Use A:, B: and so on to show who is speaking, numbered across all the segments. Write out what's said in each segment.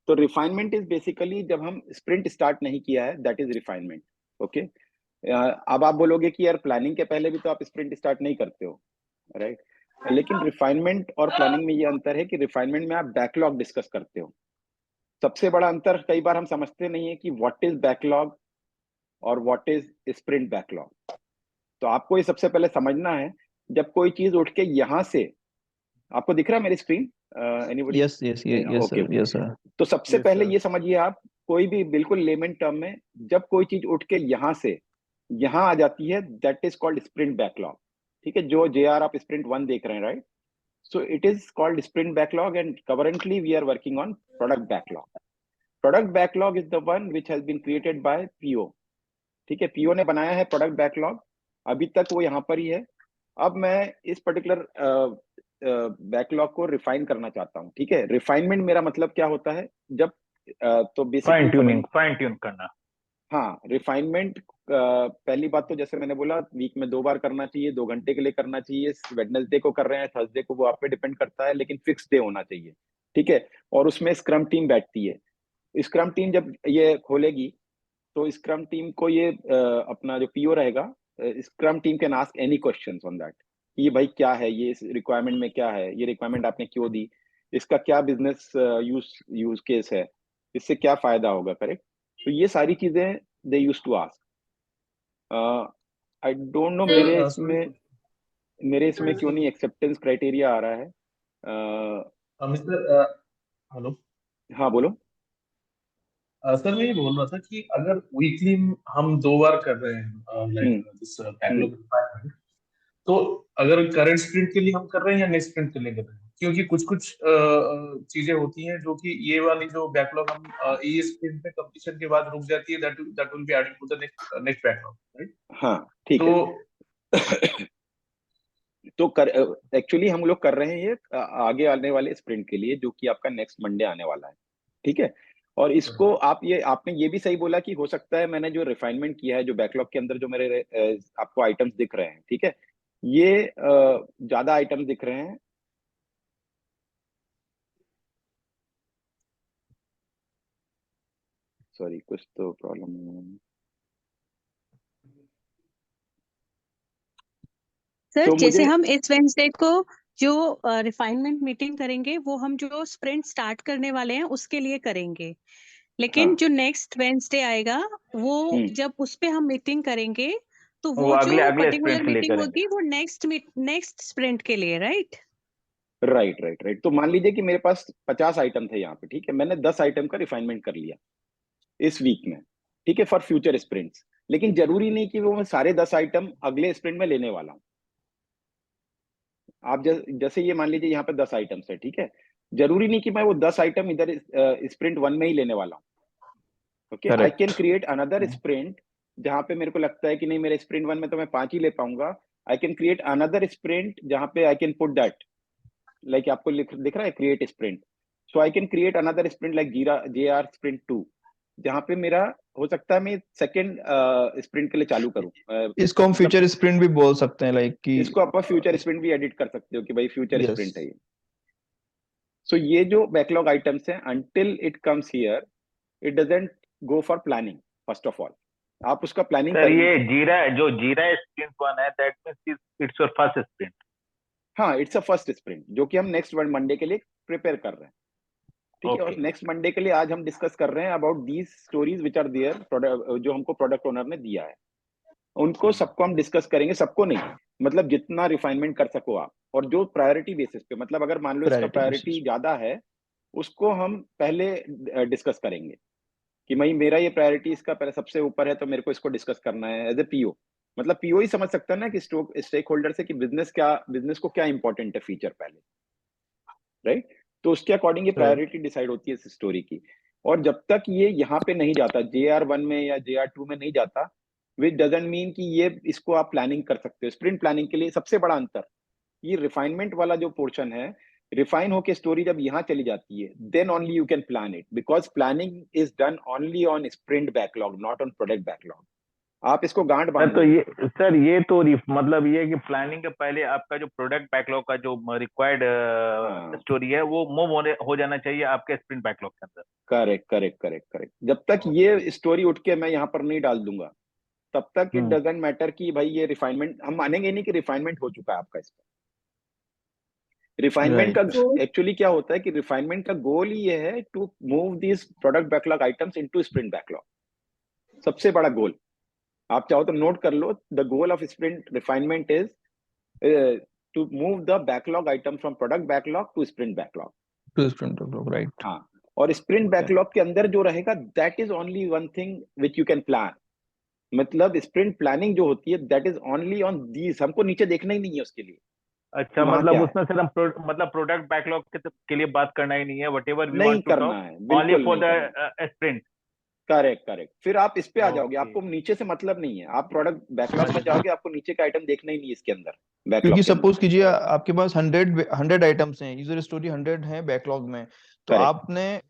A: तो refinement is basically जब हम स्प्रिंट स्टार्ट नहीं किया है, दैट इज रिफाइनमेंट। ओके, अब आप बोलोगे कि यार प्लानिंग के पहले भी तो आप स्प्रिंट स्टार्ट नहीं करते हो, राइट? लेकिन रिफाइनमेंट और प्लानिंग में ये अंतर है कि रिफाइनमेंट में आप बैकलॉग डिस्कस करते हो। सबसे बड़ा अंतर कई बार हम समझते नहीं है कि व्हाट इज बैकलॉग और व्हाट इज स्प्रिंट बैकलॉग। तो आपको ये सबसे पहले समझना है, जब कोई चीज उठ के यहां से, आपको दिख रहा है मेरी screen? Anybody?
B: Yes yes yes
A: okay
B: sir,
A: okay.
B: Yes sir.
A: तो सबसे
C: यस
A: पहले
C: सर।
A: ये समझिए आप, कोई भी बिल्कुल लेमन टर्म में, जब कोई चीज उठ के यहां से यहां आ जाती है, that is called sprint backlog. ठीक है, जो जे आर आप स्प्रिंट 1 देख रहे हैं, right? So it is called sprint backlog and currently we are working on product backlog. Product backlog is the one which has been created by PO. ठीक है, PO ने बनाया है प्रोडक्ट बैकलॉग, अभी तक वो यहाँ पर ही है। अब मैं इस पर्टिकुलर बैकलॉग को रिफाइन करना चाहता हूँ। ठीक है, रिफाइनमेंट मेरा मतलब क्या होता है, जब तो बेसिकली
C: फाइन ट्यून करना।
A: हाँ, रिफाइनमेंट पहली बात तो जैसे मैंने बोला, वीक में 2 बार करना चाहिए, 2 घंटे के लिए करना चाहिए। वेडनेसडे को कर रहे हैं, थर्सडे को, वो आप पे डिपेंड करता है, लेकिन फिक्स डे होना चाहिए। ठीक है, और उसमें स्क्रम टीम बैठती है। स्क्रम टीम जब ये खोलेगी, तो स्क्रम टीम को ये अपना जो पीओ रहेगा, scrum team can ask any questions on that, कि ये भाई क्या है, ये इस रिक्वायरमेंट में क्या है, ये रिक्वायरमेंट आपने क्यों दी, इसका क्या बिजनेस यूज यूज केस है, इससे क्या फायदा होगा, करेक्ट? तो ये सारी चीजें they use to ask. I don't know मेरे इसमें क्यों नहीं एक्सेप्टेंस क्राइटेरिया आ रहा है।
D: Mister hello.
A: हाँ बोलो।
D: सर मैं ये बोल रहा था कि अगर वीकली हम 2 बार कर रहे हैं लाइक दिस बैकलॉग रिफाइनमेंट, तो अगर करंट स्प्रिंट के लिए हम कर रहे हैं या नेक्स्ट स्प्रिंट के लिए कर रहे हैं? क्योंकि कुछ कुछ चीजें होती हैं जो कि ये वाली जो बैकलॉग हम ये स्प्रिंट में कंप्लीशन के बाद रुक जाती है, that will be added to the next backlog, right?
A: हाँ ठीक
D: तो
A: है। तो एक्चुअली हम लोग कर रहे हैं ये आगे आने वाले स्प्रिंट के लिए, जो कि आपका नेक्स्ट मंडे आने वाला है। ठीक है, और इसको आपने ये भी सही बोला कि हो सकता है मैंने जो रिफाइनमेंट किया है, जो बैकलॉग के अंदर जो मेरे आपको आइटम्स दिख रहे हैं, ठीक है, ये ज्यादा आइटम्स दिख रहे हैं। सॉरी, कुछ तो प्रॉब्लम है
E: सर।
A: तो
E: जैसे
A: मुझे
E: हम इस वेंसडे को जो रिफाइनमेंट मीटिंग करेंगे, वो हम जो स्प्रिंट स्टार्ट करने वाले हैं उसके लिए करेंगे, लेकिन
A: हाँ
E: जो नेक्स्ट वेंसडे आएगा, वो जब उस पे हम मीटिंग करेंगे, तो
C: वो
E: वो
C: अगले
E: जो
C: अगले
E: पर्टिकुलर
C: स्प्रिंट के लिए
E: मीटिंग
C: करेंगे।
E: होगी वो नेक्स्ट स्प्रिंट के लिए, राइट?
A: Right right right. तो मान लीजिए कि मेरे पास 50 आइटम थे यहाँ पे, ठीक है, मैंने 10 आइटम का रिफाइनमेंट कर लिया इस वीक में, ठीक है, फॉर फ्यूचर स्प्रिंट्स। लेकिन जरूरी नहीं कि वो मैं सारे 10 आइटम अगले स्प्रिंट में लेने वाला हूँ। आप जैसे ये मान लीजिए यहाँ पे 10 आइटम्स है, ठीक है, जरूरी नहीं कि मैं वो 10 आइटम इधर स्प्रिंट 1 में ही लेने वाला हूँ। Okay, I can create another sprint जहां पे मेरे को लगता है कि नहीं, मेरे स्प्रिंट 1 में तो मैं 5 ही ले पाऊंगा। I can create another sprint जहां पे I can put that, like आपको दिख रहा है create sprint. So I can create another sprint like J are sprint 2, जहां पे मेरा हो सकता है मैं सेकंड स्प्रिंट के लिए चालू करूं।
B: इसको हम
A: मतलब
B: फ्यूचर स्प्रिंट भी बोल सकते हैं, लाइक कि
A: इसको आप फ्यूचर स्प्रिंट भी एडिट कर सकते हो कि भाई फ्यूचर
B: यस।
A: स्प्रिंट है ये। सो ये जो बैकलॉग आइटम्स हैं, until it comes here, it doesn't go for planning. First of all, आप उसका प्लानिंग
C: सर
A: कर ही नहीं
C: ये
A: सकते।
C: जीरा स्प्रिंट 1 है, that means it's your first sprint.
A: हाँ, इट्स अ फर्स्ट स्प्रिंट जो कि हम नेक्स्ट मंडे के लिए प्रिपेयर कर रहे हैं। ठीक है, और
C: ओके।
A: नेक्स्ट मंडे के लिए आज हम डिस्कस कर रहे हैं about these stories which are there, जो हमको प्रोडक्ट ओनर ने दिया है, उनको सबको हम डिस्कस करेंगे। सबको नहीं, मतलब जितना रिफाइनमेंट कर सको आप, और जो प्रायोरिटी बेसिस पे, मतलब अगर मान लो इसका
B: प्रायोरिटी
A: प्रायोरिटी
B: बेसिस।
A: ज्यादा है, उसको हम पहले डिस्कस करेंगे कि भाई मेरा ये प्रायोरिटी इसका पहले सबसे ऊपर है, तो मेरे को इसको डिस्कस करना है एज ए पीओ। मतलब पीओ ही समझ सकता है ना कि स्टेक होल्डर से कि बिजनेस को क्या इंपॉर्टेंट है फीचर पहले, राइट? तो उसके अकॉर्डिंग ये प्रायोरिटी डिसाइड होती है इस स्टोरी की। और जब तक ये यहाँ पे नहीं जाता, JR1 में या JR2 में नहीं जाता, विच डजंट मीन कि ये इसको आप प्लानिंग कर सकते हो। स्प्रिंट प्लानिंग के लिए सबसे बड़ा अंतर, ये रिफाइनमेंट वाला जो पोर्शन है, रिफाइन होके स्टोरी जब यहाँ चली जाती है, then only you can plan it, because planning is done only on sprint backlog, not on product backlog. आप इसको गांठ
C: सर
A: बांध
C: तो
A: लो।
C: ये सर ये तो मतलब ये है कि प्लानिंग के पहले आपका जो प्रोडक्ट बैकलॉग का जो रिक्वायर्ड
A: हाँ,
C: स्टोरी है वो मूव हो जाना चाहिए आपके स्प्रिंट बैकलॉग के अंदर।
A: Correct correct correct correct. जब तक ये स्टोरी उठ के मैं यहाँ पर नहीं डाल दूंगा, तब तक इट
C: हम्म।
A: डजेंट मैटर कि भाई ये रिफाइनमेंट, हम मानेंगे नहीं कि रिफाइनमेंट हो चुका है आपका इस पर। रिफाइनमेंट का
B: राइट,
A: एक्चुअली क्या होता है कि रिफाइनमेंट का गोल ही ये है to move this product backlog items into sprint backlog. सबसे बड़ा गोल, आप चाहो तो नोट कर लो, the goal of sprint refinement is to move the backlog item from product backlog to sprint backlog.
B: To sprint backlog, right.
A: हाँ, और sprint
B: okay,
A: backlog के अंदर जो रहेगा that is only one thing which you can plan. मतलब sprint planning जो होती है that is only on these, हमको नीचे देखना ही नहीं है उसके लिए कि
C: अच्छा,
A: वहां
C: मतलब
A: क्या है।
C: उसमें सर हम मतलब प्रोडक्ट बैकलॉग के लिए बात करना ही नहीं है, वट एवर वी
A: नहीं
C: वांट टू
A: करना
C: टॉक
A: है,
C: ओनली
A: बिल्कुल
C: फॉर
A: नहीं करना।
C: The sprint.
A: करेक्ट करेक्ट, फिर आप इस पे आ जाओगे,
C: ओके।
A: आपको नीचे से मतलब नहीं है, आप प्रोडक्ट बैकलॉग
C: समझ
A: में
C: गया।
A: जाओगे, आपको नीचे का आइटम देखना ही नहीं है इसके अंदर,
B: क्योंकि
A: बैकलॉग के अंदर।
B: सपोज कीजिए आपके पास 100 आइटम्स हैं, यूजर स्टोरी 100 है बैकलॉग में, तो
A: करेक्ट।
B: आपने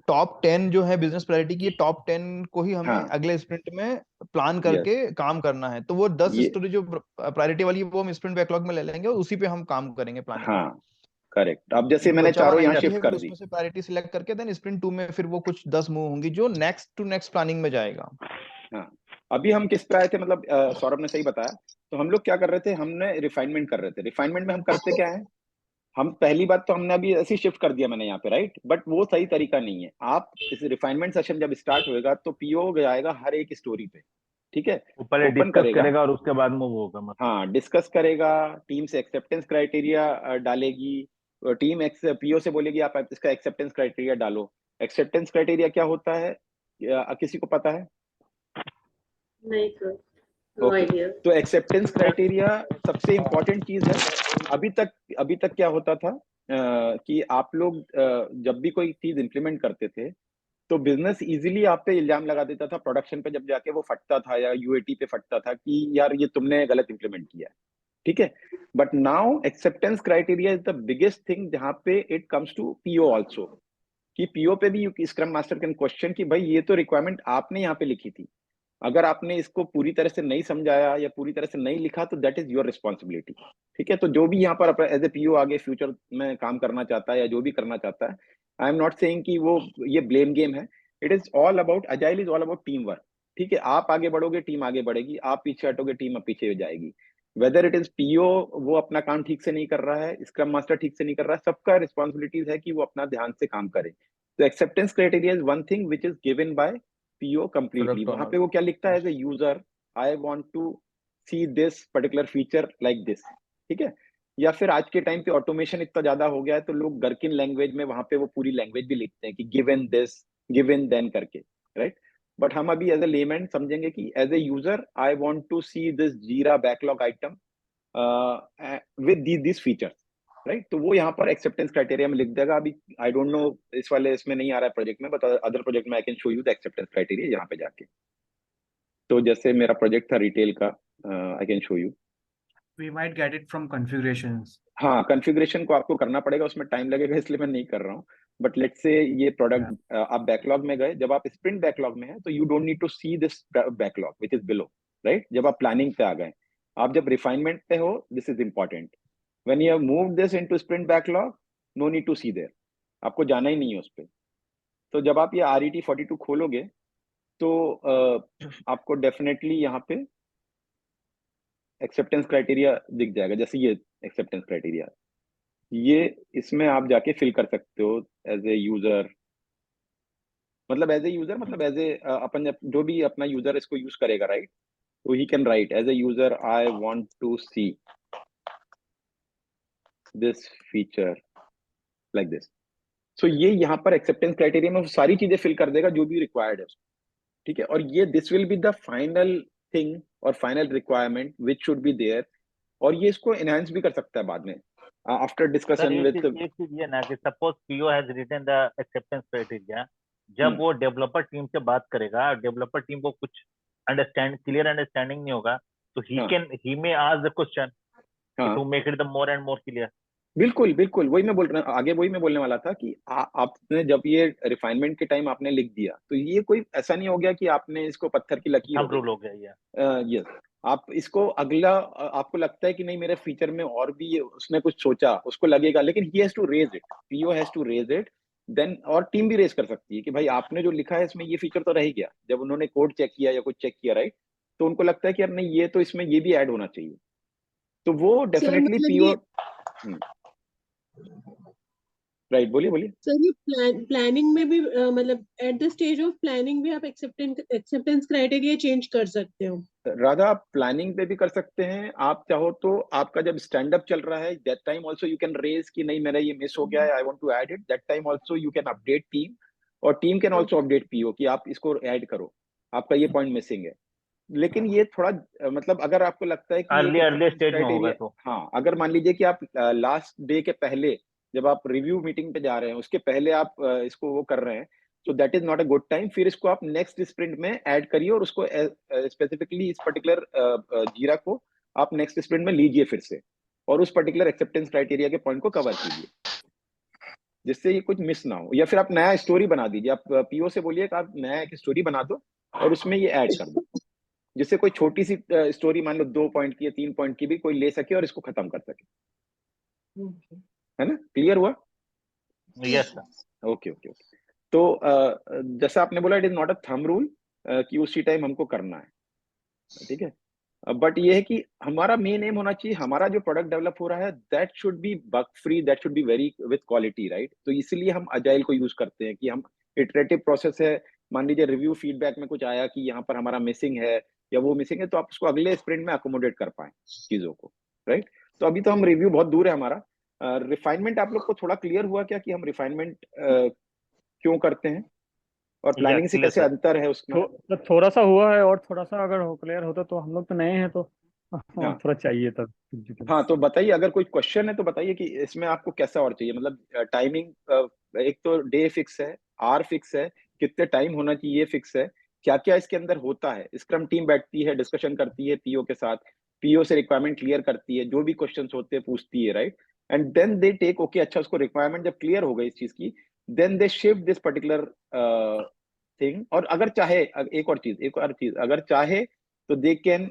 B: टॉप 10 जो है बिजनेस प्रायोरिटी की, टॉप 10 को ही हमें
A: हाँ,
B: अगले स्प्रिंट में प्लान
A: यस,
B: करके काम करना है। तो वो 10
A: ये,
B: स्टोरी जो प्रायोरिटी वाली है वो हम स्प्रिंट बैकलॉग में ले लेंगे और उसी पे हम काम करेंगे प्लानिंग में।
A: हाँ करेक्ट। अब जैसे
B: जो
A: मैंने
B: बचा हुआ
A: चारों यहाँ
B: 90
A: शिफ्ट
B: है
A: कर
B: फिर
A: दी।
B: उसमें से प्रायोरिटी सिलेक्ट करके देन स्प्रिंट 2 में फिर वो कुछ 10 मूव होंगी जो नेक्स्ट टू नेक्स्ट प्लानिंग में जाएगा।
A: हाँ, अभी हम किस पे आए थे, मतलब सौरभ ने सही बताया। तो हम लोग क्या कर रहे थे, हमने रिफाइनमेंट कर रहे थे। रिफाइनमेंट में हम करते क्या है, हम पहली बात तो हमने अभी ऐसे शिफ्ट कर दिया मैंने यहाँ पे, राइट, बट वो सही तरीका नहीं है। आप इस रिफाइनमेंट सेशन जब स्टार्ट होएगा तो पीओ जाएगा हर एक स्टोरी पे, ठीक है,
C: वो पहले
A: ओपन
C: डिस्कस
A: करेगा,
C: करेगा और उसके बाद मूव होगा मतलब।
A: हाँ डिस्कस करेगा, टीम से एक्सेप्टेंस क्राइटेरिया डालेगी, टीम पीओ से बोलेगी आप इसका एक्सेप्टेंस क्राइटेरिया डालो। एक्सेप्टेंस क्राइटेरिया क्या होता है, किसी को पता है?
F: नहीं सर, नो
A: ओके,
F: आइडिया।
A: तो एक्सेप्टेंस क्राइटेरिया सबसे इंपॉर्टेंट चीज है। अभी तक क्या होता था कि आप लोग जब भी कोई चीज इंप्लीमेंट करते थे तो बिजनेस इजीली आप पे इल्जाम लगा देता था, प्रोडक्शन पे जब जाके वो फटता था या यूएटी पे फटता था कि यार ये तुमने गलत इंप्लीमेंट किया है, ठीक है। But now acceptance criteria is the biggest thing जहां पे it comes to PO also, कि पीओ पे भी स्क्रम मास्टर कैन क्वेश्चन कि भाई ये तो रिक्वायरमेंट आपने यहाँ पे लिखी थी, अगर आपने इसको पूरी तरह से नहीं समझाया या पूरी तरह से नहीं लिखा तो दैट इज योर रिस्पॉन्सिबिलिटी, ठीक है। तो जो भी यहाँ पर एज ए पीओ आगे फ्यूचर में काम करना चाहता है या जो भी करना चाहता है, आई एम नॉट सेइंग कि वो ये ब्लेम गेम है। It is all about, agile is all about team work, ठीक है। आप आगे बढ़ोगे टीम आगे बढ़ेगी, आप पीछे हटोगे टीम पीछे हो जाएगी। वेदर इट इज पीओ वो अपना काम ठीक से नहीं कर रहा है, स्क्रम मास्टर ठीक से नहीं कर रहा है, सबका रिस्पॉन्सिबिलिटीज है कि वो अपना ध्यान से काम करे। तो acceptance criteria is one thing which is given by PO completely.
B: Product
A: वहां
B: ओनर।
A: पे वो क्या लिखता है, as a user I want to see this particular feature like this, ठीक है। या फिर आज के टाइम पे ऑटोमेशन इतना ज्यादा हो गया है तो लोग गर्किन लैंग्वेज में वहां पे वो पूरी लैंग्वेज भी लिखते हैं कि गिवन दिस, गिवन देन करके, राइट। बट हम अभी एज ए लेमैन समझेंगे कि as a user I want to see this Jira backlog item with this features, right. तो वो यहाँ पर एक्सेप्टेंस क्राइटेरिया में लिख देगा। अभी आई डोंट नो, इस वाले इसमें नहीं आ रहा है प्रोजेक्ट में, बट अदर प्रोजेक्ट में I can show you the acceptance criteria यहाँ पे जाके। तो जैसे मेरा प्रोजेक्ट था रिटेल का, I can show you.
G: We might get it from configurations.
A: हाँ, कॉन्फ़िगरेशन को आपको करना पड़ेगा, उसमें टाइम लगेगा, इसलिए मैं नहीं कर रहा हूँ। बट लेट्स से ये
G: Yeah.
A: प्रोडक्ट आप बैकलॉग में गए, जब आप स्प्रिंट बैकलॉग में है तो you don't need to see this backlog which is below, right. जब आप प्लानिंग पे आ गए, आप जब रिफाइनमेंट पे हो, this is important. When you have moved this into sprint backlog, no need to see there, आपको जाना ही नहीं है उस पे। तो जब आप ये RET 42 खोलोगे तो आपको डेफिनेटली यहाँ पे एक्सेप्टेंस क्राइटेरिया दिख जाएगा। जैसे ये एक्सेप्टेंस क्राइटेरिया, ये इसमें आप जाके फिल कर सकते हो एज ए यूजर, मतलब एज ए यूजर, मतलब एज ए अपन जो भी अपना यूजर इसको यूज करेगा, राइट। तो he can write as a user I want to see this feature like this. So ये यहाँ पर एक्सेप्टेंस क्राइटेरिया में वो सारी चीजें फिल कर देगा जो भी रिक्वायर्ड है, ठीक है। और ये this will be the final thing और final requirement which should be there. और ये इसको एनहांस भी कर सकता है बाद में आफ्टर
C: सर
A: डिस्कशन विथ।
C: एक चीज ये ना कि suppose PO has written the acceptance criteria, जब वो डेवलपर टीम से बात करेगा, डेवलपर टीम को कुछ क्लियर अंडरस्टैंडिंग नहीं होगा, तो
A: हाँ
C: he may ask the question
A: हाँ
C: to make it the more and more clear.
A: बिल्कुल बिल्कुल, वही मैं बोल रहा आगे वही मैं बोलने वाला था कि आपने जब ये रिफाइनमेंट के टाइम आपने लिख दिया, तो ये कोई ऐसा नहीं हो गया कि आपने इसको पत्थर की लकीर हो
C: थंब रूल हो गया ये।
A: गई। यस, आप इसको अगला आपको लगता है कि नहीं मेरे फीचर में और भी ये उसने कुछ सोचा, उसको लगेगा, लेकिन he has to raise it, PO has to raise it then, और टीम भी रेज कर सकती है कि भाई आपने जो लिखा है इसमें ये फीचर तो रह ही गया, जब उन्होंने कोड चेक किया या कुछ चेक किया, राइट, तो उनको लगता है कि यार नहीं ये तो इसमें ये भी ऐड होना चाहिए, तो वो
F: सर
A: डेफिनेटली
F: मतलब
A: पीओ।
F: ये
A: राइट, बोलिए बोलिए।
F: सर ये प्लानिंग में भी मतलब at the stage of planning भी आप एक्सेप्टेंस क्राइटेरिया चेंज कर सकते हो।
A: राधा, आप प्लानिंग पे भी कर सकते हैं, आप चाहो तो आपका जब स्टैंड अप चल रहा है that time also you can raise कि नहीं मेरा ये मिस हो गया है, I want to add it, that time also you can update team, और team can also update PO कि आप इसको ऐड करो, आपका ये पॉइंट मिसिंग है। लेकिन ये थोड़ा मतलब अगर आपको लगता है कि
C: अर्ली
A: एक
C: अर्ली
A: acceptance
C: स्टेज में होगा
A: criteria,
C: तो।
A: हाँ, अगर मान लीजिए कि आप लास्ट डे के पहले जब आप रिव्यू मीटिंग पे जा रहे हैं उसके पहले आप इसको वो कर रहे हैं, तो that is not a good time, फिर इसको आप नेक्स्ट स्प्रिंट में ऐड करिए और उसको स्पेसिफिकली इस पर्टिकुलर जीरा को आप नेक्स्ट स्प्रिंट में लीजिए फिर से, और उस पर्टिकुलर एक्सेप्टेंस क्राइटेरिया के पॉइंट को कवर कीजिए, जिससे ये कुछ मिस ना हो। या फिर आप नया स्टोरी बना दीजिए, आप पीओ से बोलिए कि आप नया एक स्टोरी बना दो और उसमें ये ऐड कर दो, जिससे कोई छोटी सी स्टोरी मान लो 2 पॉइंट की या 3 पॉइंट की भी कोई ले सके और इसको खत्म कर सके, है ना? क्लियर हुआ?
C: Yes sir.
A: Okay okay okay. तो जैसा आपने बोला it is not a thumb rule कि उसी टाइम हमको करना है, ठीक है, बट ये है कि हमारा मेन एम होना चाहिए, हमारा जो प्रोडक्ट डेवलप हो रहा है that should be bug free, that should be very with quality, right. तो इसलिए हम अजाइल को यूज करते हैं कि हम इटरेटिव प्रोसेस है, मान लीजिए रिव्यू फीडबैक में कुछ आया कि यहाँ पर हमारा मिसिंग है या वो मिसिंग है, तो आप उसको अगले स्प्रिंट में अकोमोडेट कर पाए चीजों को, राइट। तो अभी तो हम रिव्यू बहुत दूर है हमारा। रिफाइनमेंट आप लोग को थोड़ा क्लियर हुआ क्या कि हम रिफाइनमेंट क्यों करते हैं और प्लानिंग से
C: क्लियर
A: कैसे
C: सर।
A: अंतर है उसमें?
H: तो थोड़ा सा हुआ है, और थोड़ा सा अगर हो क्लियर होता तो हम लोग तो नए हैं, तो और
A: हाँ
H: थोड़ा चाहिए था।
A: हाँ, तो बताइए अगर कोई क्वेश्चन है तो बताइए कि इसमें आपको कैसा और चाहिए, मतलब टाइमिंग, एक तो डे फिक्स है, आर फिक्स है, कितने टाइम होना चाहिए फिक्स है, क्या क्या इसके अंदर होता है, स्क्रम टीम बैठती है, डिस्कशन करती है पीओ के साथ, पीओ से रिक्वायरमेंट क्लियर करती है, जो भी क्वेश्चंस होते हैं पूछती है, right, and then they take okay, अच्छा उसको रिक्वायरमेंट जब क्लियर हो गई इस चीज की, then they shift this particular thing, और अगर चाहे एक और चीज अगर चाहे तो they can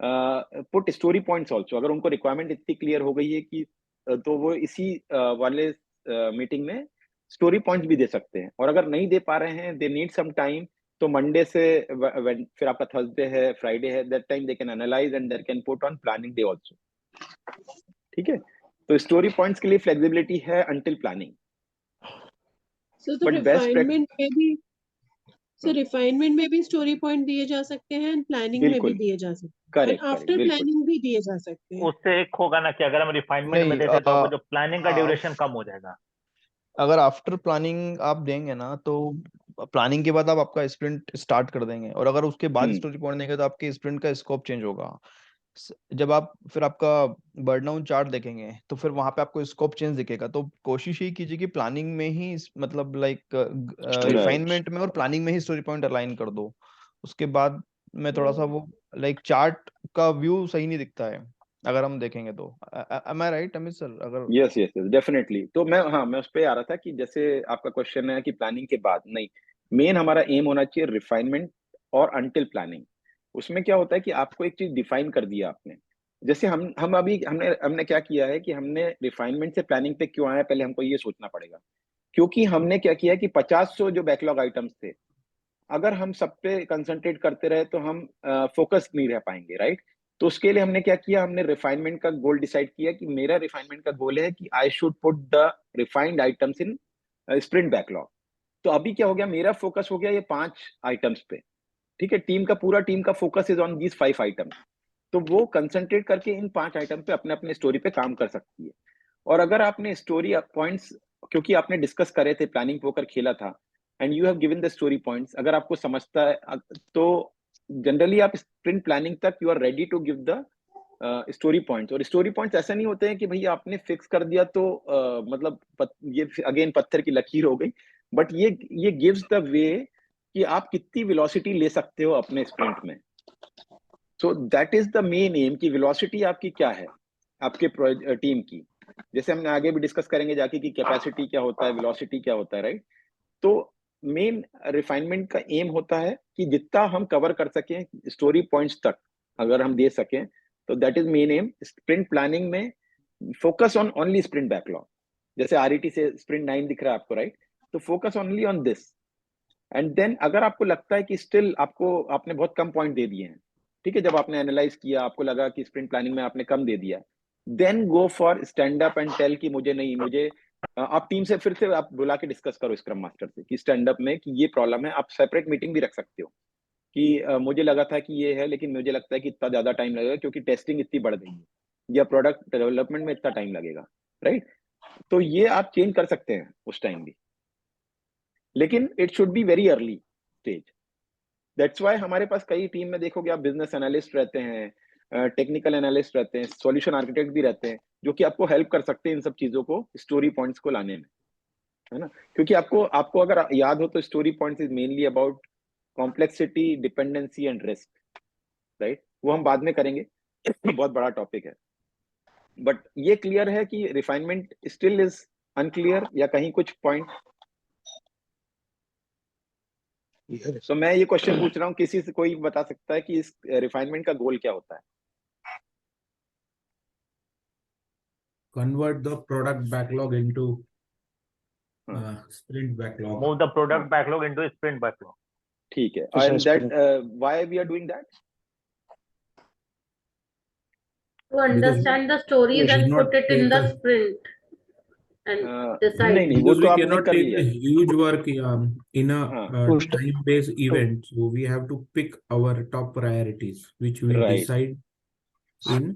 A: put story points also, अगर उनको रिक्वायरमेंट इतनी क्लियर हो गई है कि तो वो इसी वाले मीटिंग में स्टोरी पॉइंट्स भी दे सकते हैं, और अगर नहीं दे पा रहे हैं दे नीड सम टाइम, तो मंडे से फिर आपका थर्सडे है, फ्राइडे है, that time they can analyse and they can put on planning day also, ठीक है। तो स्टोरी पॉइंट्स के लिए फ्लेक्सिबिलिटी है अंटिल प्लानिंग,
F: सो तो
A: बट बेस्ट
F: रिफाइनमेंट में भी स्टोरी पॉइंट दिए जा सकते हैं एंड प्लानिंग में भी
A: बिल्कुल
F: दिए जा सकते हैं,
A: करेक्ट
F: एंड
A: करेक्ट
F: आफ्टर
A: बिल्कुल।
F: प्लानिंग भी दिए जा सकते हैं।
C: उससे एक होगा ना कि अगर हम रिफाइनमेंट में
B: नहीं,
C: देते तो आपको जो प्लानिंग का
B: आ-
C: ड्यूरेशन कम हो जाएगा।
B: अगर आफ्टर प्लानिंग आप देंगे ना, तो प्लानिंग के बाद आप आपका स्प्रिंट स्टार्ट कर देंगे, और अगर उसके बाद स्टोरी पॉइंट देंगे तो आपके स्प्रिंट का स्कोप चेंज होगा। जब आप फिर आपका बर्न डाउन चार्ट देखेंगे तो फिर वहां पे आपको स्कोप चेंज दिखेगा। तो कोशिश यही कीजिए कि प्लानिंग में ही मतलब लाइक
A: राइट
B: रिफाइनमेंट में और प्लानिंग में ही स्टोरी पॉइंट अलाइन कर दो। उसके बाद में थोड़ा सा वो लाइक चार्ट का व्यू सही नहीं दिखता है अगर हम देखेंगे तो। एम आई राइट अमित सर? अगर
A: यस यस यस डेफिनेटली, तो मैं उस पे आ रहा था कि जैसे आपका क्वेश्चन है कि प्लानिंग के बाद नहीं, मेन हमारा एम होना चाहिए रिफाइनमेंट और अंटिल प्लानिंग। उसमें क्या होता है कि आपको एक चीज डिफाइन कर दिया आपने, जैसे हम अभी हमने हमने क्या किया है कि हमने रिफाइनमेंट से प्लानिंग पे क्यों आया, पहले हमको ये सोचना पड़ेगा, क्योंकि हमने क्या किया कि 50 जो बैकलॉग आइटम्स थे, अगर हम सब पे कंसंट्रेट करते रहे तो हम फोकस नहीं रह पाएंगे, राइट। तो उसके लिए हमने क्या किया, हमने रिफाइनमेंट का गोल डिसाइड किया कि मेरा रिफाइनमेंट का गोल है कि I should put the refined items in sprint backlog. तो अभी क्या हो गया, मेरा फोकस हो गया ये 5 आइटम्स पे, ठीक है, पूरा टीम का focus is on these 5 items. तो वो कंसंट्रेट करके इन 5 आइटम पे अपने अपने स्टोरी पे काम कर सकती है। और अगर आपने स्टोरी पॉइंट्स, क्योंकि आपने डिस्कस करे थे, प्लानिंग पोकर खेला था, and you have given the story points, अगर आपको समझता है तो जनरली आप स्प्रिंट प्लानिंग तक you are ready to give the story points. और स्टोरी पॉइंट्स ऐसा नहीं होते हैं कि भैया आपने फिक्स कर दिया तो मतलब ये अगेन पत्थर की लकीर हो गई, बट ये गिव्स द वे कि आप कितनी वेलोसिटी ले सकते हो अपने स्प्रिंट में। So that is the main M कि वेलोसिटी आपकी क्या है आपके टीम की, जैसे हम आगे भी डिस्कस करेंगे जाके कि कैपेसिटी क्या होता है, वेलोसिटी क्या होता है, राइट। तो मेन रिफाइनमेंट का एम होता है कि जितना हम कवर कर सकें स्टोरी पॉइंट्स तक अगर हम दे सकें, तो that is main aim. Sprint planning में focus on only sprint backlog, जैसे आरईटी से स्प्रिंट 9 दिख रहा है आपको, राइट। तो focus only on this, and then अगर आपको लगता है कि स्टिल आपने बहुत कम पॉइंट दे दिए हैं, ठीक है, जब आपने एनालाइज किया आपको लगा कि स्प्रिंट प्लानिंग में आपने कम दे दिया, then go for stand up and tell कि मुझे आप टीम से फिर से आप बुला के डिस्कस करो स्क्रम मास्टर से कि स्टैंड अप में कि ये प्रॉब्लम है। आप सेपरेट मीटिंग भी रख सकते हो कि मुझे लगा था कि ये है, लेकिन मुझे लगता है कि इतना ज्यादा टाइम लगेगा क्योंकि टेस्टिंग इतनी बढ़ गई है या प्रोडक्ट डेवलपमेंट में इतना टाइम लगेगा, राइट। तो ये आप चेंज कर सकते हैं उस टाइम भी, लेकिन it should be very early stage. That's why हमारे पास कई टीम में देखोगे आप बिजनेस एनालिस्ट रहते हैं, टेक्निकल एनालिस्ट रहते हैं, सॉल्यूशन आर्किटेक्ट भी रहते हैं, जो कि आपको हेल्प कर सकते हैं इन सब चीजों को, स्टोरी पॉइंट्स को लाने में, है ना। क्योंकि आपको अगर याद हो तो story points is mainly about complexity, dependency and risk, right. वो हम बाद में करेंगे बहुत बड़ा टॉपिक है, बट ये क्लियर है कि रिफाइनमेंट स्टिल इज अनक्लियर या कहीं कुछ पॉइंट। सो मैं ये क्वेश्चन पूछ रहा हूँ, किसी से कोई बता सकता है कि इस रिफाइनमेंट का गोल क्या होता है?
I: Convert the product backlog into sprint backlog.
C: Move the product backlog into a sprint backlog.
A: ठीक है, and that why we are doing that?
J: To understand the stories and put it in the sprint and decide.
A: नहीं, वो
I: Because
A: तो
I: we
A: आपने
I: cannot
A: कर
I: take
A: लिया
I: a
A: है।
I: huge work in a time-based event. So we have to pick our top priorities, which we
A: Right.
I: decide in.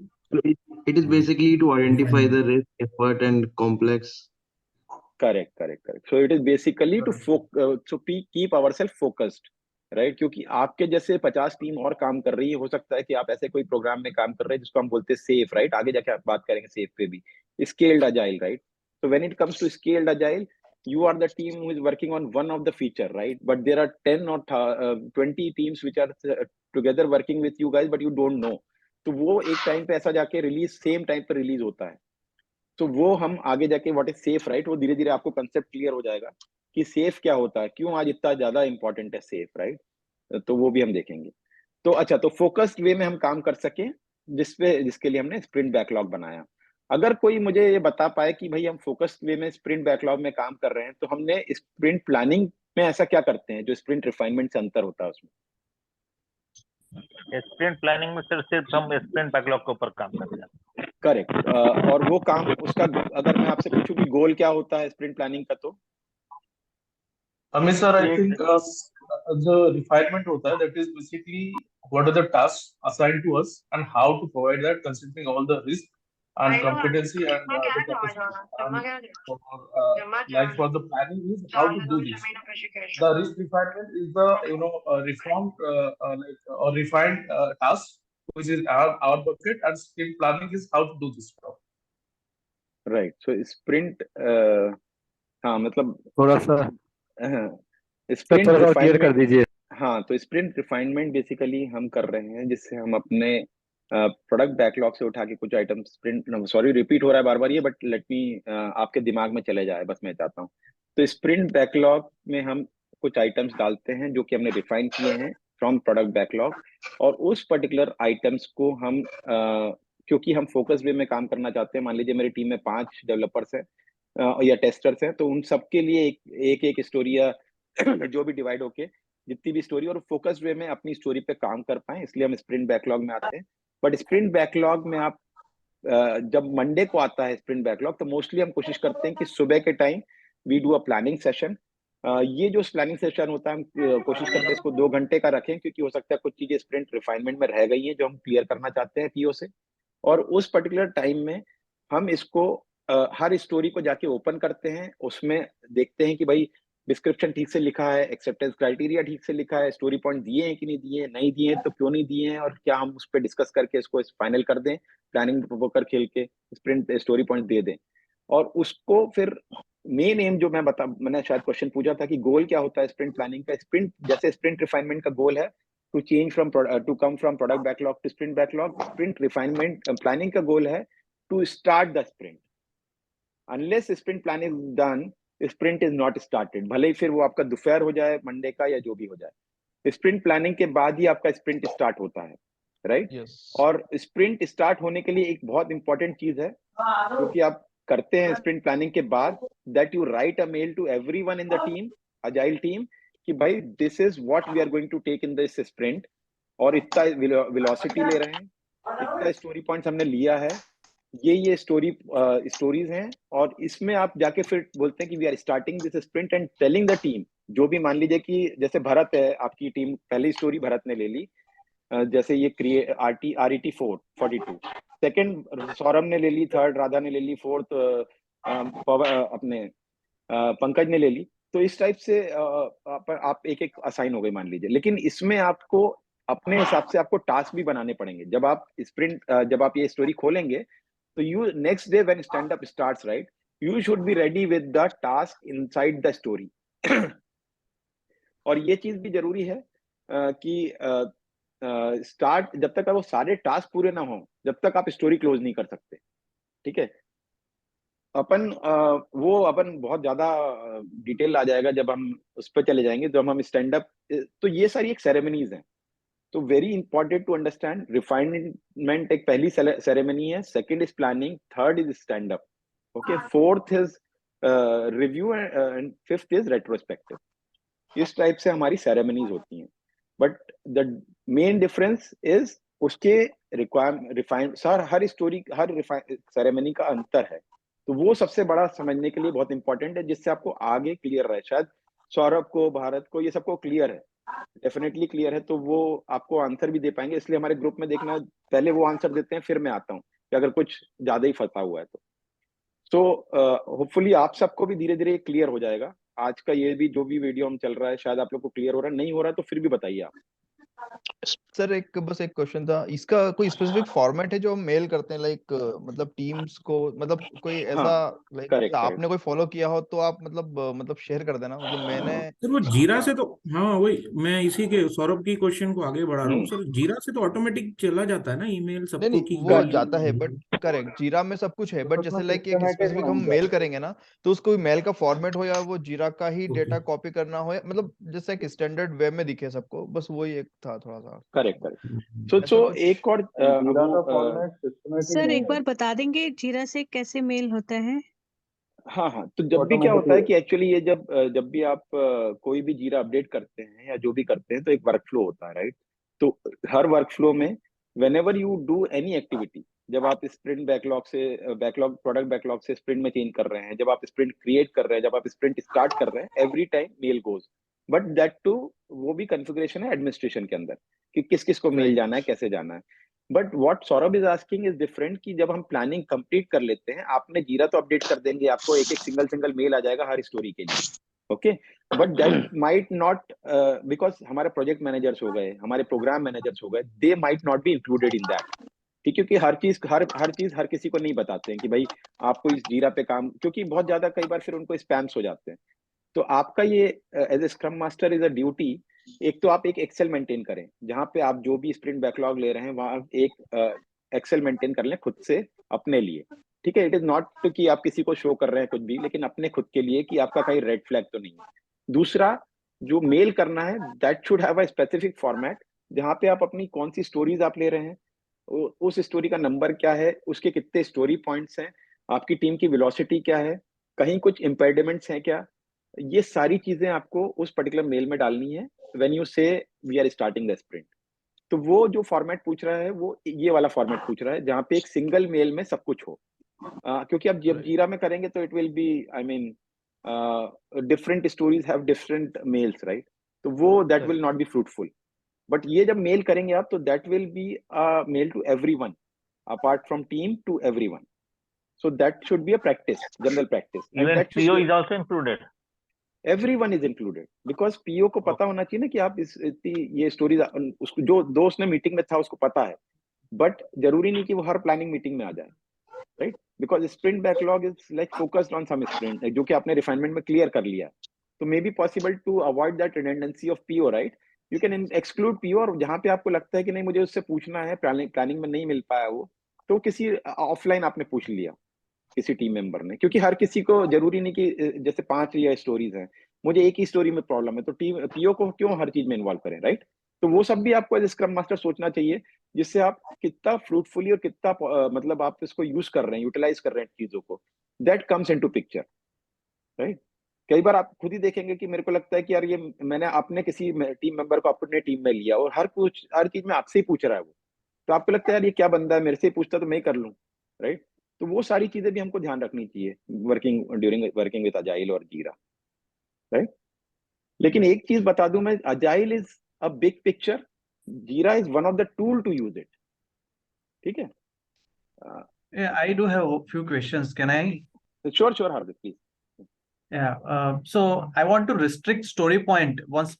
K: It is basically to identify the risk, effort, and complex.
A: Correct. So it is basically to keep ourselves focused, right? क्योंकि आपके जैसे 50 team और काम कर रही है, हो सकता है कि आप ऐसे कोई प्रोग्राम में काम कर रहे हैं जिसको हम बोलते हैं सेफ, राइट। आगे जाके आप बात करेंगे सेफ पे भी, scaled agile, right. So when it comes to scaled agile, you are the team who is working on one of the feature, right? But there are 10 or 20 teams which are together working with you guys, but you don't know. तो वो एक time पे ऐसा जाके release same time पे release होता है। तो वो हम आगे जाके व्हाट इज सेफ, राइट, वो धीरे धीरे आपको कंसेप्ट क्लियर हो जाएगा कि सेफ क्या होता है, क्यों आज इतना ज्यादा इंपॉर्टेंट है सेफ, राइट। तो वो भी हम देखेंगे। तो अच्छा, तो फोकस्ड वे में हम काम कर सके, जिसके लिए हमने स्प्रिंट बैकलॉग बनाया। अगर कोई मुझे ये बता पाए कि भाई हम फोकस्ड वे में स्प्रिंट बैकलॉग में काम कर रहे हैं, तो हमने स्प्रिंट प्लानिंग में ऐसा क्या करते हैं जो स्प्रिंट रिफाइनमेंट से अंतर होता है उसमें?
C: स्प्रिंट प्लानिंग में सिर्फ हम स्प्रिंट बैकलॉग के ऊपर काम करते हैं।
A: करेक्ट। और वो काम उसका, अगर मैं आपसे पूछूं कि गोल क्या होता है स्प्रिंट प्लानिंग का, तो
D: Amit sir, I think the refinement hota hai, that is basically what are the tasks assigned to us and how to provide that, considering all the risk and competency and the capacity. And like for the planning is how to do this. The risk refinement is the reformed or refined task, which is our bucket, and sprint planning is how to do this stuff.
A: Right. So sprint, हाँ मतलब
B: थोड़ा सा
A: sprint
B: clear कर
A: refinement.
B: दीजिए।
A: हाँ, तो sprint refinement basically हम कर रहे हैं जिससे हम अपने प्रोडक्ट बैकलॉग से उठा के कुछ आइटम स्प्रिंट, सॉरी रिपीट हो रहा है बार बार ये, बट लेट मी आपके दिमाग में चले जाए, बस मैं चाहता हूँ। तो स्प्रिंट बैकलॉग में हम कुछ आइटम्स डालते हैं जो कि हमने रिफाइन किए हैं फ्रॉम प्रोडक्ट बैकलॉग, और उस पर्टिकुलर आइटम्स को हम क्योंकि हम फोकस वे में काम करना चाहते हैं, मान लीजिए मेरी टीम में 5 डेवलपर्स हैं या टेस्टर्स हैं, तो उन सबके लिए एक स्टोरी या जो भी डिवाइड होके जितनी भी स्टोरी और फोकस वे में अपनी स्टोरी पे काम कर पाए, इसलिए हम स्प्रिंट बैकलॉग में आते हैं। बट स्प्रिंट बैकलॉग में आप जब मंडे को आता है स्प्रिंट बैकलॉग, तो मोस्टली हम कोशिश करते हैं कि सुबह के time we do a planning session. ये जो प्लानिंग सेशन होता है हम कोशिश करते हैं इसको 2 घंटे का रखें, क्योंकि हो सकता है कुछ चीजें स्प्रिंट रिफाइनमेंट में रह गई हैं जो हम क्लियर करना चाहते हैं पीओ से, और उस पर्टिकुलर टाइम में हम इसको हर स्टोरी को जाके ओपन करते हैं, उसमें देखते हैं कि भाई डिस्क्रिप्शन ठीक से लिखा है, एक्सेप्टेंस क्राइटेरिया ठीक से लिखा है, स्टोरी पॉइंट दिए हैं कि नहीं दिए, नहीं दिए तो क्यों नहीं दिए हैं, और क्या हम उस पर डिस्कस करके इसको फाइनल कर दें, प्लानिंग पोकर खेल के स्प्रिंट स्टोरी पॉइंट दे दें। और उसको फिर मेन एम जो मैंने शायद क्वेश्चन पूछा था कि गोल क्या होता है स्प्रिंट प्लानिंग का। स्प्रिंट जैसे स्प्रिंट रिफाइनमेंट का गोल है to come from product backlog to sprint backlog, sprint refinement planning का गोल है to start the sprint, unless sprint plan is done, sprint is not started, भले ही फिर वो आपका दोपहर हो जाए मंडे का या जो भी हो जाए, स्प्रिंट प्लानिंग के बाद ही आपका स्प्रिंट स्टार्ट होता है, राइट?
B: यस
A: और स्प्रिंट स्टार्ट होने के लिए एक बहुत इंपॉर्टेंट चीज है जो कि आप करते हैं स्प्रिंट प्लानिंग के बाद, that you write a mail to everyone in the team, agile team, कि भाई this is what we are going to take in this sprint, और इतना वेलोसिटी ले रहे हैं, इतना स्टोरी पॉइंट्स हमने लिया है, ये स्टोरीज हैं, और इसमें आप जाके फिर बोलते हैं कि we are starting this sprint and telling the team, जो भी मान लीजिए कि जैसे भरत है, आपकी टीम पहली स्टोरी भरत ने ले ली, जैसे ये RET 42, सेकंड सौरभ ने ले ली, थर्ड राधा ने ले ली, फोर्थ अपने पंकज ने ले ली, तो इस टाइप से आप एक एक असाइन हो गए मान लीजिए। लेकिन इसमें आपको अपने हिसाब से आपको टास्क भी बनाने पड़ेंगे। जब आप ये स्टोरी खोलेंगे तो you next day when stand up starts, right, you should be ready with the task inside the story. और ये चीज भी जरूरी है कि जब तक वो सारे टास्क पूरे ना हो, जब तक आप स्टोरी क्लोज नहीं कर सकते, ठीक है? अपन बहुत ज्यादा डिटेल आ जाएगा जब हम उस पर चले जाएंगे, जब हम स्टैंड अप, तो ये सारी एक सेरेमनीज हैं, तो very important to understand. Refinement एक पहली सेरेमनी है, second is planning, third is stand up, okay, fourth is review and fifth is retrospective. इस टाइप से हमारी सेरेमनीज होती हैं, but the main difference is उसके हर स्टोरी, हर सेरेमनी का अंतर है, तो वो सबसे बड़ा समझने के लिए बहुत इंपॉर्टेंट है, जिससे आपको आगे क्लियर रहे। शायद सौरभ को, भारत को, ये सबको क्लियर है, डेफिनेटली क्लियर है, तो वो आपको आंसर भी दे पाएंगे। इसलिए हमारे ग्रुप में देखना, पहले वो आंसर देते हैं, फिर मैं आता हूँ कि अगर कुछ ज्यादा ही फंसा हुआ है तो होपफुली आप सबको भी धीरे धीरे क्लियर हो जाएगा। आज का ये भी जो भी वीडियो हम चल रहा है, शायद आप लोग को क्लियर हो रहा है, नहीं हो रहा तो फिर भी बताइए आप।
B: सर बस एक क्वेश्चन था, इसका कोई स्पेसिफिक फॉर्मेट है जो हम मेल करते हैं, लाइक मतलब टीम्स को, मतलब कोई ऐसा, लाइक
A: करेक्ट,
B: आपने कोई फॉलो किया हो तो आप मतलब शेयर कर देना, मतलब मैंने
I: सर वो जीरा से तो, हाँ वही मैं इसी के सौरभ की क्वेश्चन को आगे बढ़ा रहा हूँ सर। जीरा से तो ऑटोमेटिक चला जाता है ना ईमेल सबको
B: नहीं
I: कि
B: वो जाता है, बट करेक्ट, जीरा में सब कुछ है, बट जैसे लाइक एक स्पेसिफिक हम मेल करेंगे ना, तो उसको मेल का फॉर्मेट हो या वो जीरा का ही डेटा कॉपी करना हो, मतलब जैसे एक स्टैंडर्ड वे में दिखे सबको, बस वही एक था थोड़ा सा।
A: करेक्ट। सो एक और
E: सर एक बार बता देंगे जीरा से कैसे मेल होता है?
A: हाँ, तो जब भी क्या होता है कि एक्चुअली ये जब भी आप कोई भी जीरा अपडेट करते हैं या जो भी करते हैं, तो एक वर्कफ्लो होता है, राइट? तो हर वर्कफ्लो में whenever you do any activity, जब आप स्प्रिंट प्रोडक्ट बैकलॉग से स्प्रिंट में चेंज कर रहे हैं, जब आप स्प्रिंट क्रिएट कर रहे हैं, जब आप स्प्रिंट स्टार्ट कर रहे हैं, every time mail goes, but that too वो भी कॉन्फ़िगरेशन है एडमिनिस्ट्रेशन के अंदर कि किस किस को मेल जाना है, कैसे जाना है। But what Saurabh is asking is different, कि जब हम प्लानिंग कंप्लीट कर लेते हैं, आपने जीरा तो अपडेट कर देंगे, आपको एक एक सिंगल मेल आ जाएगा हर स्टोरी के लिए, okay, but that might not, because हमारे प्रोजेक्ट मैनेजर्स हो गए, हमारे प्रोग्राम मैनेजर्स हो गए, they might not be included in that, ठीक, क्योंकि हर चीज हर किसी को नहीं बताते हैं कि भाई आपको इस जीरा पे काम, क्योंकि बहुत ज्यादा कई बार फिर उनको स्पैम्स हो जाते हैं। तो आपका ये as a scrum master is a duty, एक तो आप एक एक्सेल मेंटेन करें, जहां पे आप जो भी स्प्रिंट बैकलॉग ले रहे हैं वहां एक एक्सेल मेंटेन कर लें खुद से अपने लिए, ठीक है? इट इज नॉट कि आप किसी को शो कर रहे हैं कुछ भी, लेकिन अपने खुद के लिए कि आपका कहीं रेड फ्लैग तो नहीं है। दूसरा, जो मेल करना है that should have a specific format, जहां पे आप अपनी कौन सी स्टोरीज आप ले रहे हैं, उस स्टोरी का नंबर क्या है, उसके कितने स्टोरी पॉइंट्स हैं, आपकी टीम की वेलोसिटी क्या है, कहीं कुछ इम्पेडिमेंट्स हैं क्या, ये सारी चीजें आपको उस पर्टिकुलर मेल में डालनी है when you say we are starting the sprint. तो वो जो फॉर्मेट पूछ रहा है वो ये वाला फॉर्मेट पूछ रहा है, जहाँ पे एक सिंगल मेल में सब कुछ हो, क्योंकि अब जब जीरा में करेंगे तो it will be, I mean, different stories have different mails, right? तो वो that will not be fruitful. But ये जब मेल करेंगे आप, तो that will be mail to everyone apart from team to everyone, so that should be a practice, general practice, and
C: Even
A: that should
C: PO
A: be,
C: is also included.
A: everyone is included, because PO को पता होना चाहिए ना कि आप ये stories, उसको जो दोस्त ने मीटिंग में था उसको पता है, बट जरूरी नहीं कि वो हर प्लानिंग मीटिंग में आ जाए, right? Because sprint backlog is like focused on some sprint, जो कि आपने रिफाइनमेंट में क्लियर कर लिया, तो may be possible to avoid that redundancy of PO, right? You can exclude PO, और जहां पे आपको लगता है कि नहीं मुझे उससे पूछना है, प्लानिंग में नहीं मिल पाया वो, तो किसी ऑफलाइन आपने पूछ लिया, किसी टीम मेंबर ने, क्योंकि हर किसी को जरूरी नहीं कि जैसे 5 या स्टोरीज हैं, मुझे एक ही स्टोरी में प्रॉब्लम है, तो टीम पीओ को क्यों हर चीज में इन्वॉल्व करें, राइट? तो वो सब भी आपको एज स्क्रम मास्टर सोचना चाहिए, जिससे आप कितना फ्रूटफुली और कितना मतलब आप इसको यूज कर रहे हैं, यूटिलाइज कर रहे हैं चीजों को, that comes into picture, right? कई बार आप खुद ही देखेंगे कि मेरे को लगता है कि यार ये मैंने अपने किसी टीम मेंबर को अपने टीम में लिया और हर चीज में आपसे ही पूछ रहा है वो, तो आपको लगता है यार ये क्या बंदा है, मेरे से ही पूछता तो मैं ही कर लूं, राइट? तो वो सारी चीजें भी हमको ध्यान रखनी चाहिए वर्किंग विद अजाइल और जीरा, राइट? लेकिन एक चीज बता दूं मैं, agile is a big picture, Jira is one of the tool to use it, ठीक है?
G: Yeah, I do have a few questions. Can I?
A: Sure Hardik, please.
G: Yeah. So I want to restrict story point once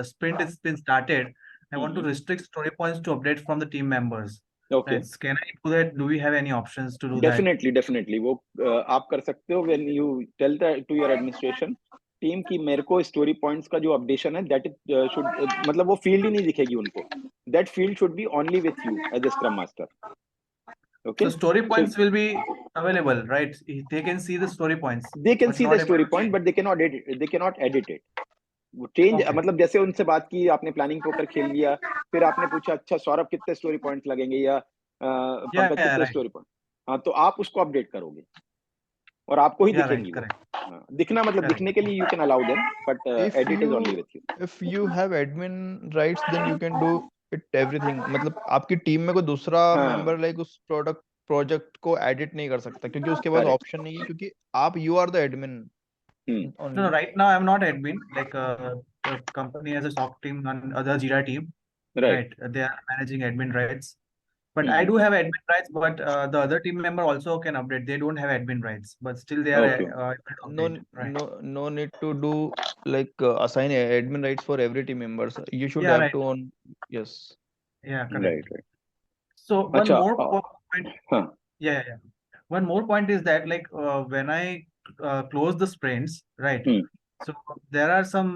G: sprint has been started. I want to restrict story points to update from the team members.
A: Okay,
G: Right. Can I do that? Do we have any options to do that?
A: Definitely वो आप कर सकते हो। When you tell to your administration team की मेरे को story points का जो अपडेशन है दैट शुड, मतलब वो फील्ड ही नहीं दिखेगी उनको, that field should be only with you as a scrum master, okay?
G: So story points will be available, right? They can see the story points.
A: They can
G: but
A: see
G: not
A: the
G: able
A: story
G: to
A: point,
G: change.
A: but they cannot edit it. वो change,
G: Okay.
A: मतलब जैसे उनसे बात की, आपने planning poker खेल लिया, फिर आपने पूछा अच्छा सौरभ कितने स्टोरी पॉइंट्स लगेंगे या पंकज कितने
G: right.
A: स्टोरी पॉइंट, हाँ, तो आप उसको अपडेट करोगे और आपको ही
G: Yeah,
A: दिखेंगी
G: right.
A: वो।
G: Correct.
A: हाँ, दिखना मतलब
G: Correct.
A: दिखने के लिए you can allow them, but
B: if
A: edit is only
B: you
A: with you.
B: if you have admin rights then you can do it everything, मतलब आपकी टीम में कोई दूसरा
A: हाँ,
B: मेंबर लाइक उस प्रोजेक्ट को एडिट नहीं कर सकता, क्योंकि उसके पास
A: करेक्ट।
B: ऑप्शन नहीं है, क्योंकि आप you are the admin
G: No,
B: only.
G: right now I'm not admin. Like the company has a SOC team and other Jira team.
A: Right,
G: Right. They are managing admin rights. But I do have admin rights, but the other team member also can update. They don't have admin rights, but still they are
A: okay,
G: able to
B: no
G: update. Right.
B: no need to do like assign admin rights for every team members. You should
G: Yeah,
B: have
G: right.
B: to on. Yes.
G: Yeah, correct.
A: Right.
G: So one
A: अच्छा,
G: more point.
A: हाँ,
G: Yeah. One more point is that like when I close the sprints, right? So there are some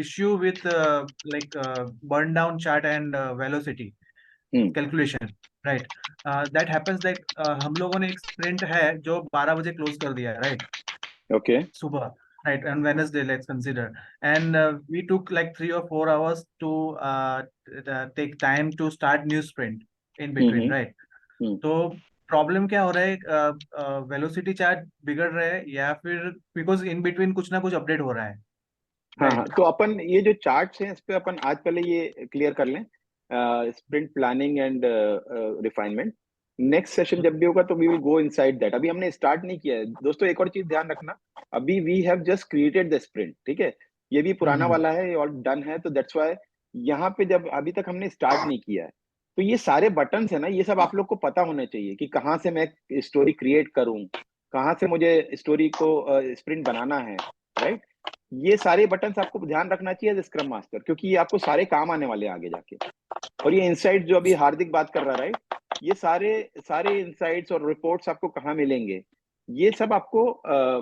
G: issue with like burn down chart and velocity calculation, right? That happens like हम लोगों ने एक sprint है जो 12 बजे close कर दिया, right?
A: Okay,
G: सुबह, right? On Wednesday, let's consider, and we took like 3 or 4 hours to take time to start new sprint in between, right? तो प्रॉब्लम क्या हो रहा है, वेलोसिटी चार्ट बिगड़ रहा है या फिर बिकॉज इन बिटवीन कुछ ना कुछ अपडेट हो रहा है,
A: हाँ,
G: राइट?
A: तो अपन ये जो चार्ट्स हैं इस पे अपन आज पहले ये क्लियर कर लें, sprint planning and refinement. Next session जब भी होगा तो we will go inside that, अभी हमने स्टार्ट नहीं किया है दोस्तों। एक और चीज ध्यान रखना, अभी we have just created the sprint, ठीक है? ये भी पुराना वाला है और डन है, तो दैट्स व्हाई यहाँ पे जब अभी तक हमने स्टार्ट नहीं किया है, तो ये सारे बटन्स है ना, ये सब आप लोग को पता होने चाहिए कि कहाँ से मैं स्टोरी क्रिएट करूँ, कहाँ से मुझे स्टोरी को स्प्रिंट बनाना है, राइट? ये सारे बटन्स आपको ध्यान रखना चाहिए एज स्क्रम मास्टर, क्योंकि ये आपको सारे काम आने वाले हैं आगे जाके। और ये इंसाइट जो अभी हार्दिक बात कर रहा है, राइट, ये सारे इंसाइट्स और रिपोर्ट्स आपको कहाँ मिलेंगे, ये सब आपको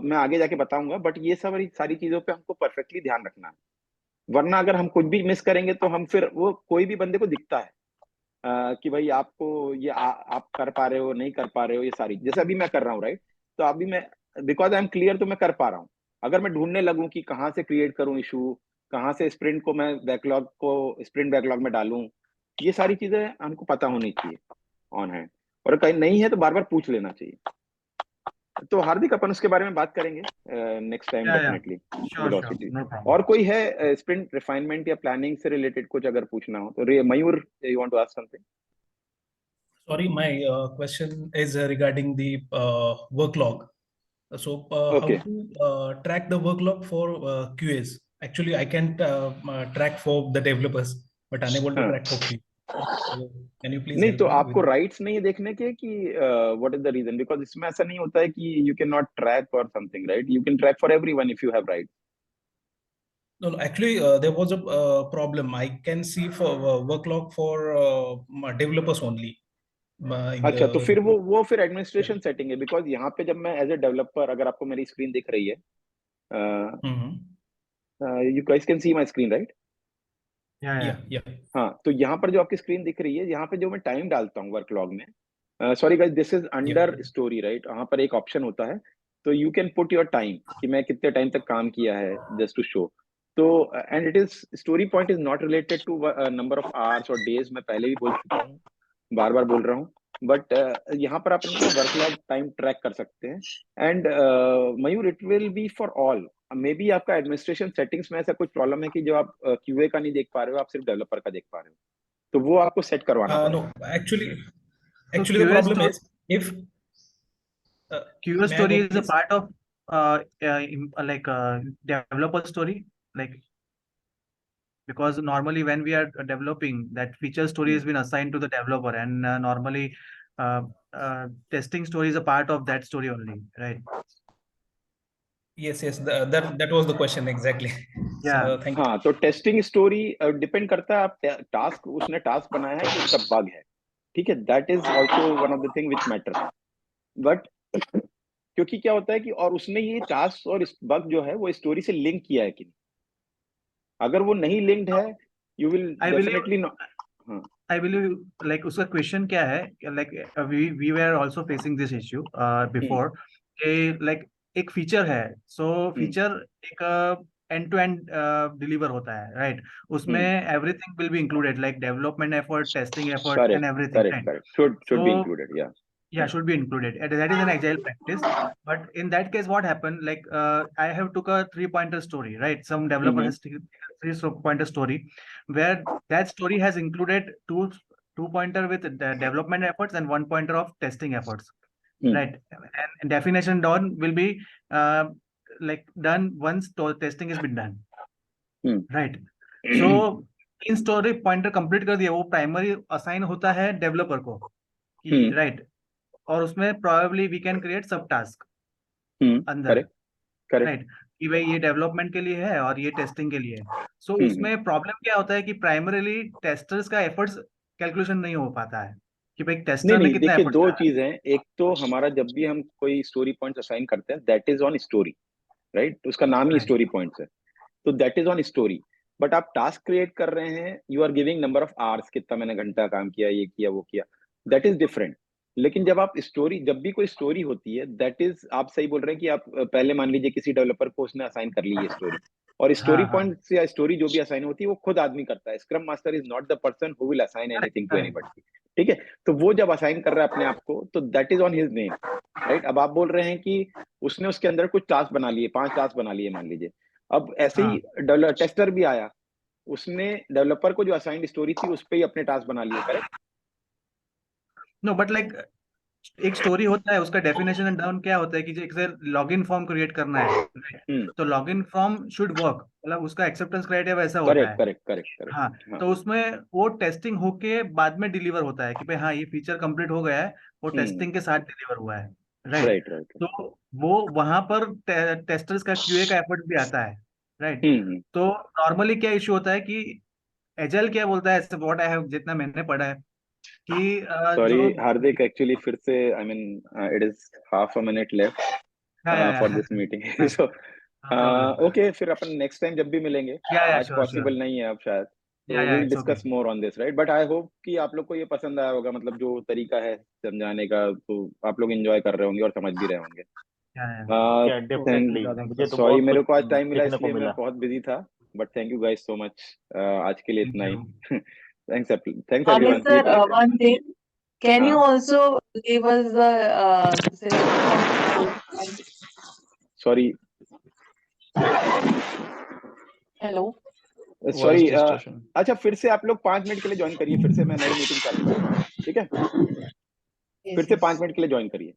A: मैं आगे जाके बताऊंगा, बट ये सब सारी चीजों पे हमको परफेक्टली ध्यान रखना है, वरना अगर हम कुछ भी मिस करेंगे तो हम फिर वो कोई भी बंदे को दिखता है कि भाई आपको ये आप कर पा रहे हो नहीं कर पा रहे हो, ये सारी जैसे अभी मैं कर रहा हूँ, राइट? तो अभी मैं बिकॉज आई एम क्लियर तो मैं कर पा रहा हूँ। अगर मैं ढूंढने लगूं कि कहाँ से क्रिएट करूं इशू, कहाँ से स्प्रिंट को मैं बैकलॉग को स्प्रिंट बैकलॉग में डालूं, ये सारी चीजें हमको पता होनी चाहिए ऑन हैंड, और कहीं नहीं है तो बार बार पूछ लेना चाहिए। तो हार्दिक अपन उसके बारे में बात करेंगे नेक्स्ट टाइम डेफिनेटली, वेलोसिटी। और कोई है स्प्रिंट रिफाइनमेंट या प्लानिंग से रिलेटेड कुछ अगर पूछना हो तो Mayur, you want to ask something?
L: Sorry, my question is regarding the work log. So,
A: Okay.
L: how to track the work log for QAs? Actually, I can track for the developers, but unable to track for QA. So, can you please
A: नहीं
L: help
A: तो
L: me
A: आपको
L: with that?
A: Rights नहीं है देखने के कि what is the reason, because इसमें ऐसा नहीं होता है कि यू कैन नॉट ट्रैक और something, right? You can track for everyone if you have right.
L: No, actually, there was a problem. I can see for work log for developers only.
A: अच्छा, तो फिर वो फिर एडमिनिस्ट्रेशन सेटिंग है, because यहाँ पे जब मैं एज ए डेवलपर, अगर आपको मेरी स्क्रीन दिख रही है, you guys can see my screen, right?
L: Yeah.
A: हाँ, तो यहाँ पर जो आपकी स्क्रीन दिख रही है, यहाँ पे जो मैं टाइम डालता हूँ वर्क लॉग में, sorry guys, this is under
L: Yeah.
A: Story, right? वहां पर एक ऑप्शन होता है, तो you can put your time कि मैं कितने टाइम तक काम किया है, जस्ट टू शो। तो and it is, story point is not related to number of hours और डेज। मैं पहले भी बोल चुका हूँ, बार बार बोल रहा हूँ, बट यहाँ पर आप अपना वर्क लॉग टाइम ट्रैक कर सकते हैं। And Mayur, it will B for all. May be आपका एडमिनिस्ट्रेशन सेटिंग्स में ऐसा कुछ प्रॉब्लम है कि जो आप क्यूए का नहीं देख पा रहे हो, आप सिर्फ डेवलपर का देख पा रहे हो, तो वो आपको सेट करवाना पड़ेगा।
L: No, actually,
G: So
L: actually the
G: QA
L: problem
G: sto-
L: is if
G: QA
L: may I
G: story
L: go,
G: is a
L: please?
G: part of like developer story, like because normally when we are developing, that feature story has been assigned to the developer, and normally testing story is a part of that story only, right?
L: Yes, that was the question exactly.
G: Yeah.
L: So thank you.
A: हाँ, तो testing story depend करता है आप task, उसने task बनाया है कि उसका बग है, ठीक है? That is also one of the thing which matter. But क्योंकि क्या होता है कि और उसने ये टास्क और बग जो है वो स्टोरी से लिंक किया है कि नहीं। अगर वो नहीं लिंक्ड है, you will definitely not.
G: I believe like उसका क्वेश्चन क्या है, like we were also facing this issue before, like एक फीचर है, so फीचर एक एंड टू एंड डिलीवर होता है, राइट? उसमें everything will be included, like development effort, testing effort and everything,
A: correct, should be included, yeah,
G: should be included, and that is an agile practice. But in that case, what happened, like I have took a 3-pointer story, right? Some developer has taken a 3-pointer story where that story has included two pointer with the development efforts and 1 pointer of testing efforts, right? And definition done will be like done once testing has been done, right? So in story pointer complete कर दिया, वो primary assign होता है developer को, कि right, और उसमें probably we can create सब टास्क अंदर, राइट, कि भाई ये डेवलपमेंट के लिए है और ये टेस्टिंग के लिए है। सो उसमें प्रॉब्लम क्या होता है कि प्राइमरीली टेस्टर्स का एफर्ट्स कैलकुलेशन नहीं हो पाता है कि भाई टेस्टर ने कितना
A: देखिए,
G: एफर्ट
A: दो चीज हैं। एक तो हमारा जब भी हम कोई स्टोरी पॉइंट्स असाइन करते हैं, that is on story, right? उसका नाम ही स्टोरी पॉइंट्स है, तो that is on story. But आप टास्क क्रिएट कर रहे हैं, you are giving number of hours, कितना मैंने घंटा काम किया, ये किया, वो किया, दैट इज डिफरेंट। लेकिन जब आप स्टोरी, जब भी कोई स्टोरी होती है, दैट इज, आप सही बोल रहे हैं कि आप पहले मान लीजिए किसी डेवलपर को उसने असाइन कर ली है स्टोरी, और स्टोरी पॉइंट्स या स्टोरी जो भी असाइन होती है वो खुद आदमी करता है। Scrum master is not the person who will assign anything to anybody, ठीक है? तो वो जब असाइन कर रहा है अपने आप को, तो that is on his name, right? अब आप बोल रहे हैं कि उसने उसके अंदर कुछ टास्क बना लिए, 5 टास्क बना लिए मान लीजिए। अब ऐसे ही टेस्टर भी आया, उसने डेवलपर को जो असाइंड स्टोरी थी उस पे ही अपने टास्क बना लिए, करेक्ट?
G: नो, बट लाइक एक स्टोरी होता है, उसका डेफिनेशन एंड डाउन क्या होता है कि जैसे लॉगिन फॉर्म क्रिएट करना है, तो लॉगिन फॉर्म शुड वर्क, मतलब उसका एक्सेप्टेंस क्राइटेरिया वैसा होता है।
A: करेक्ट।
G: हाँ, तो उसमें वो टेस्टिंग होके बाद में डिलीवर होता है कि भाई हाँ ये फीचर कंप्लीट हो गया है, वो टेस्टिंग के साथ डिलीवर हुआ है, राइट? तो वो वहां पर टेस्टर्स का क्यूए का एफर्ट भी आता है, राइट? तो नॉर्मली क्या इश्यू होता है कि एजाइल क्या बोलता है, व्हाट आई हैव, जितना मैंने पढ़ा है कि
A: सॉरी हार्दिक, एक्चुअली फिर से, I mean it is half a minute left for this meeting, so okay, फिर अपन नेक्स्ट टाइम जब भी मिलेंगे, आज पॉसिबल नहीं है अब शायद, तो will discuss more on this, right? But I hope कि आप लोग को ये पसंद आया होगा, मतलब जो तरीका है समझाने का, तो आप लोग एंजॉय कर रहे होंगे और समझ भी रहे होंगे। सॉरी मेरे को आज टाइम मिला इसलिए मैं बहुत बिजी था, but thank you guys so much. आज के लिए इतना ही। Thanks everyone.
M: Sir, one thing, can you also give us the
A: sorry,
M: hello,
A: sorry, अच्छा फिर से आप लोग 5 मिनट के लिए ज्वाइन करिए, फिर से मैं नई मीटिंग चालू करूंगा, ठीक है? फिर से 5 मिनट के लिए ज्वाइन करिए।